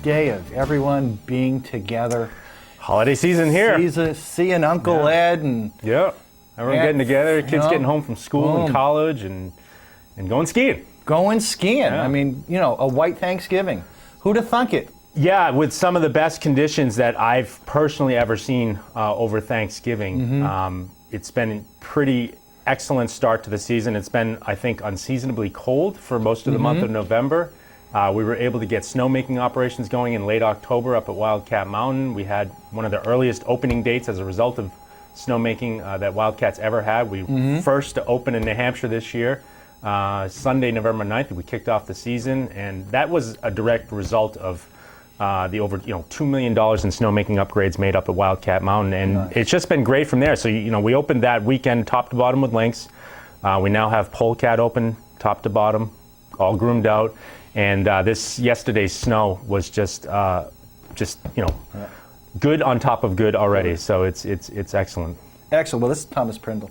day of everyone being together. Holiday season here. Seeing Uncle Ed and everyone getting together, kids getting home from school and college and going skiing. Going skiing. Yeah. I mean, a white Thanksgiving. Who'd have thunk it? Yeah, with some of the best conditions that I've personally ever seen over Thanksgiving. It's been a pretty excellent start to the season. It's been, I think, unseasonably cold for most of the month of November. We were able to get snowmaking operations going in late October up at Wildcat Mountain. We had one of the earliest opening dates as a result of snowmaking that Wildcat's ever had. We were first to open in New Hampshire this year. Sunday, November 9th, we kicked off the season, and that was a direct result of the over $2 million in snowmaking upgrades made up at Wildcat Mountain, and it's just been great from there. So we opened that weekend top to bottom with links. We now have Polecat open top to bottom, all groomed out, and yesterday's snow was just good on top of good already. So it's excellent. Excellent. Well, this is Thomas Prindle.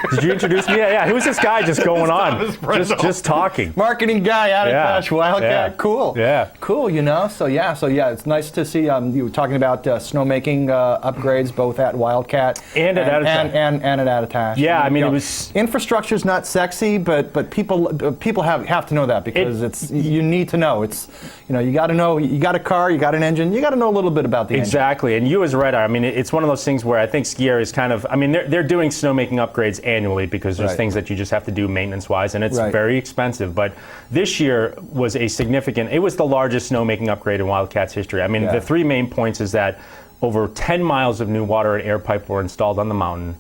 Did you introduce me? Yeah. Who's this guy just going on? Just talking. Marketing guy, Attitash, Wildcat. Yeah. Cool. Yeah. Cool, So it's nice to see you were talking about snowmaking upgrades both at Wildcat and at Attitash. And at Attitash. Yeah, I mean, it was... Infrastructure's not sexy, but people have to know that because you need to know. It's, you got to know, you got a car, you got an engine, you got to know a little bit about the engine. Exactly, and you as a writer, I mean, it's one of those things where I think ski area is kind of, I mean, they're doing snowmaking upgrades annually because there's things that you just have to do maintenance-wise, and it's very expensive. But this year was it was the largest snowmaking upgrade in Wildcat's history. I mean, the three main points is that over 10 miles of new water and air pipe were installed on the mountain,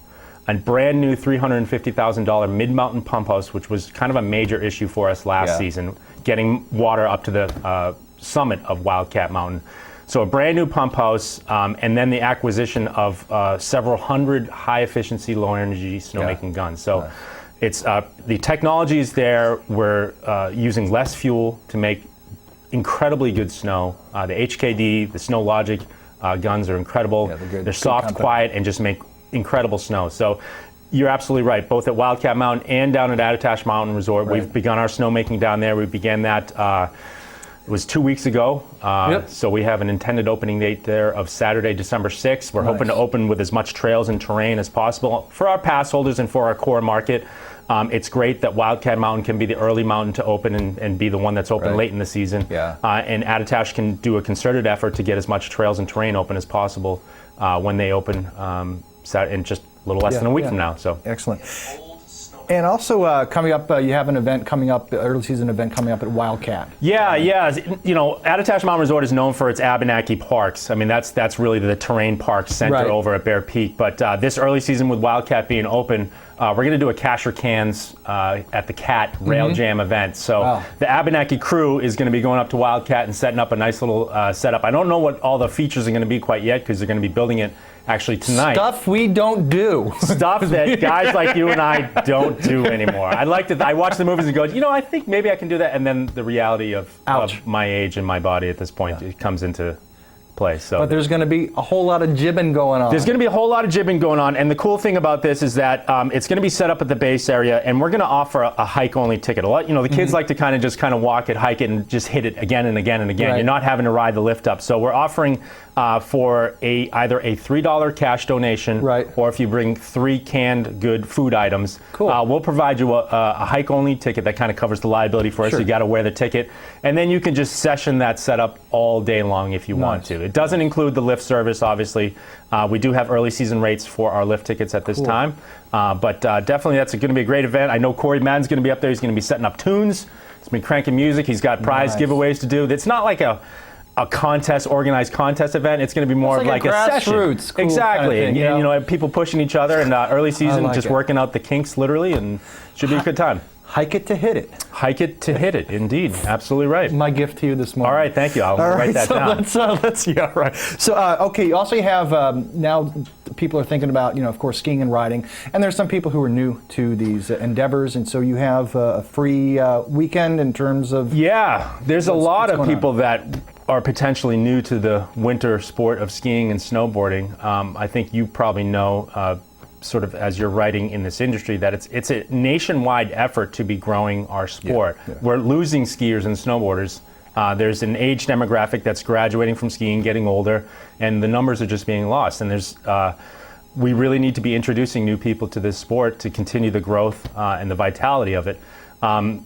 a brand new $350,000 mid-mountain pump house, which was kind of a major issue for us last season, getting water up to the summit of Wildcat Mountain. So a brand new pump house, and then the acquisition of several hundred high-efficiency, low-energy snowmaking guns. So it's the technology is there. We're using less fuel to make incredibly good snow. The HKD, the Snow Logic guns are incredible. They're soft, quiet, and just make incredible snow. So you're absolutely right. Both at Wildcat Mountain and down at Attitash Mountain Resort, we've begun our snowmaking down there. We began that. It was 2 weeks ago, so we have an intended opening date there of Saturday, December 6th. We're hoping to open with as much trails and terrain as possible for our pass holders and for our core market. It's great that Wildcat Mountain can be the early mountain to open and be the one that's open late in the season. And Attitash can do a concerted effort to get as much trails and terrain open as possible when they open in just a little less than a week from now. So excellent. And also coming up, you have an event coming up, early season event coming up at Wildcat. Yeah. Attitash Mountain Resort is known for its Abenaki parks. I mean, that's really the terrain park center over at Bear Peak. But this early season with Wildcat being open, we're going to do a Cash Your Cans at the Cat Rail Jam event. So the Abenaki crew is going to be going up to Wildcat and setting up a nice little setup. I don't know what all the features are going to be quite yet because they're going to be building it actually tonight. Stuff we don't do. Stuff that guys like you and I don't do anymore. I watch the movies and go, I think maybe I can do that. And then the reality of my age and my body at this point, it comes into play. So, but there's going to be a whole lot of jibbing going on. There's going to be a whole lot of jibbing going on, and the cool thing about this is that it's going to be set up at the base area, and we're going to offer a hike-only ticket. A lot, the kids like to kind of walk it, hike it, and just hit it again and again and again. You're not having to ride the lift up. So we're offering for either a $3 cash donation, or if you bring 3 canned good food items, we'll provide you a hike-only ticket that kind of covers the liability for us. So you got to wear the ticket, and then you can just session that setup all day long if you want to. It doesn't include the lift service, obviously. We do have early season rates for our lift tickets at this time, but definitely that's going to be a great event. I know Corey Madden's going to be up there. He's going to be setting up tunes. He's been cranking music. He's got prize giveaways to do. It's not like a organized contest event. It's going to be more of like a session. Grassroots, exactly. Kind of thing, and people pushing each other, and early season just working out the kinks literally, and should be a good time. Hike it to hit it. Hike it to hit it, indeed. Absolutely right. My gift to you this morning. All right, thank you. I'll write that down. So, okay, you also have, now people are thinking about, of course, skiing and riding, and there's some people who are new to these endeavors, and so you have a free weekend in terms of... Yeah, there's a lot of people that are potentially new to the winter sport of skiing and snowboarding. I think you probably know, sort of as you're writing in this industry, that it's a nationwide effort to be growing our sport. We're losing skiers and snowboarders There's an age demographic that's graduating from skiing, getting older, and the numbers are just being lost. And we really need to be introducing new people to this sport to continue the growth and the vitality of it.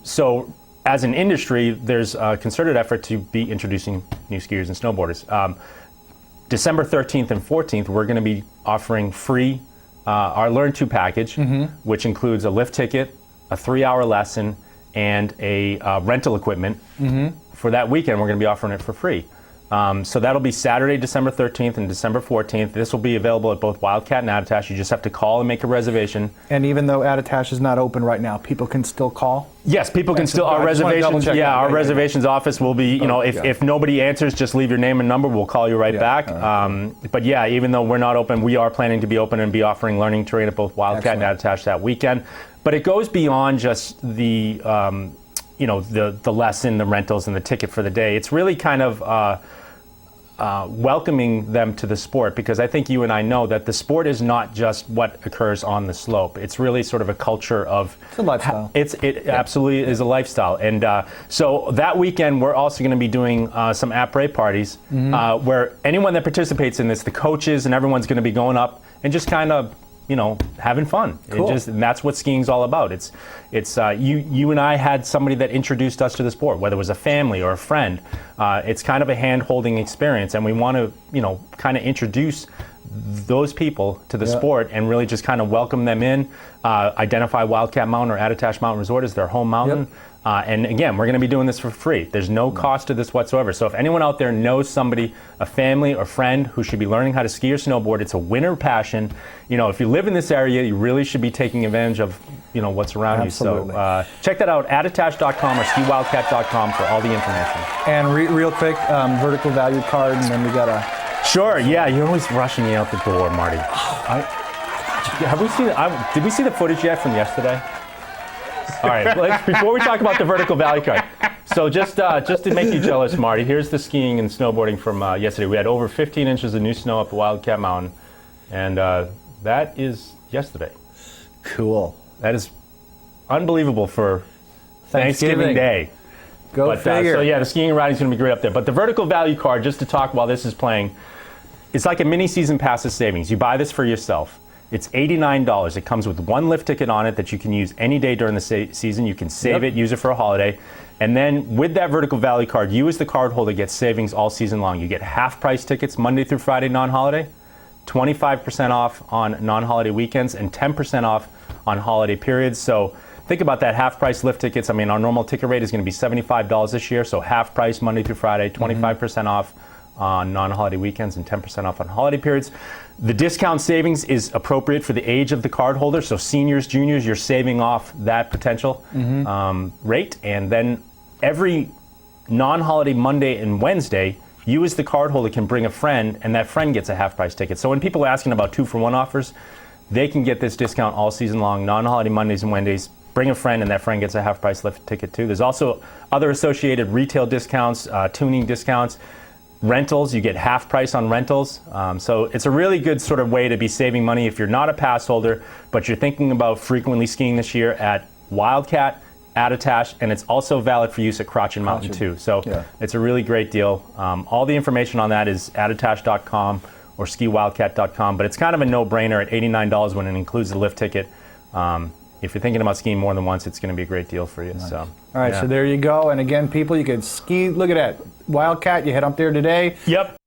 So as an industry, there's a concerted effort to be introducing new skiers and snowboarders. December 13th and 14th, we're going to be offering free our Learn To package, which includes a lift ticket, a 3-hour lesson, and a rental equipment. For that weekend, we're going to be offering it for free. So that'll be Saturday, December 13th and December 14th. This will be available at both Wildcat and Attitash. You just have to call and make a reservation. And even though Attitash is not open right now, people can still call? Yes, people can still, our reservations, our reservations office will be, if nobody answers, just leave your name and number, we'll call you right back. But yeah, even though we're not open, we are planning to be open and be offering learning terrain at both Wildcat and Attitash that weekend. But it goes beyond just the, the lesson, the rentals, and the ticket for the day. It's really kind of welcoming them to the sport, because I think you and I know that the sport is not just what occurs on the slope. It's really sort of a culture of... It's a lifestyle. It absolutely is a lifestyle. And so that weekend, we're also going to be doing some après parties where anyone that participates in this, the coaches and everyone's going to be going up and just kind of having fun. Cool. And that's what skiing's all about. It's you and I had somebody that introduced us to the sport, whether it was a family or a friend. It's kind of a hand-holding experience, and we want to, kind of introduce those people to the sport and really just kind of welcome them in, identify Wildcat Mountain or Attitash Mountain Resort as their home mountain. And again, we're going to be doing this for free. There's no cost to this whatsoever. So if anyone out there knows somebody, a family or friend who should be learning how to ski or snowboard, it's a winter passion. If you live in this area, you really should be taking advantage of what's around you. So check that out, attitash.com or skiwildcat.com for all the information. And real quick, vertical value card, and then we got a... Sure, yeah, you're always rushing me out the door, Marty. Did we see the footage yet from yesterday? All right, before we talk about the vertical value card, so just to make you jealous, Marty, here's the skiing and snowboarding from yesterday. We had over 15 inches of new snow up at Wildcat Mountain, and that is yesterday. Cool. That is unbelievable for Thanksgiving Day. Go figure. So yeah, the skiing and riding is going to be great up there. But the vertical value card, just to talk while this is playing, it's like a mini season pass of savings. You buy this for yourself. It's $89. It comes with one lift ticket on it that you can use any day during the season. You can save it, use it for a holiday. And then with that vertical value card, you as the card holder get savings all season long. You get half price tickets Monday through Friday non-holiday, 25% off on non-holiday weekends, and 10% off on holiday periods. So think about that, half price lift tickets. I mean, our normal ticket rate is going to be $75 this year. So half price Monday through Friday, 25% off on non-holiday weekends and 10% off on holiday periods. The discount savings is appropriate for the age of the card holder. So seniors, juniors, you're saving off that potential rate. And then every non-holiday Monday and Wednesday, you as the card holder can bring a friend, and that friend gets a half price ticket. So when people are asking about 2-for-1 offers, they can get this discount all season long, non-holiday Mondays and Wednesdays. Bring a friend, and that friend gets a half price lift ticket too. There's also other associated retail discounts, tuning discounts. Rentals, you get half price on rentals. So it's a really good sort of way to be saving money if you're not a pass holder, but you're thinking about frequently skiing this year at Wildcat, Attitash, and it's also valid for use at Crotchin Mountain too. So it's a really great deal. All the information on that is attitash.com or skiwildcat.com, but it's kind of a no-brainer at $89 when it includes the lift ticket. If you're thinking about skiing more than once, it's going to be a great deal for you. Nice. So, all right, so there you go. And again, people, you can ski. Look at that. Wildcat, you head up there today. Yep.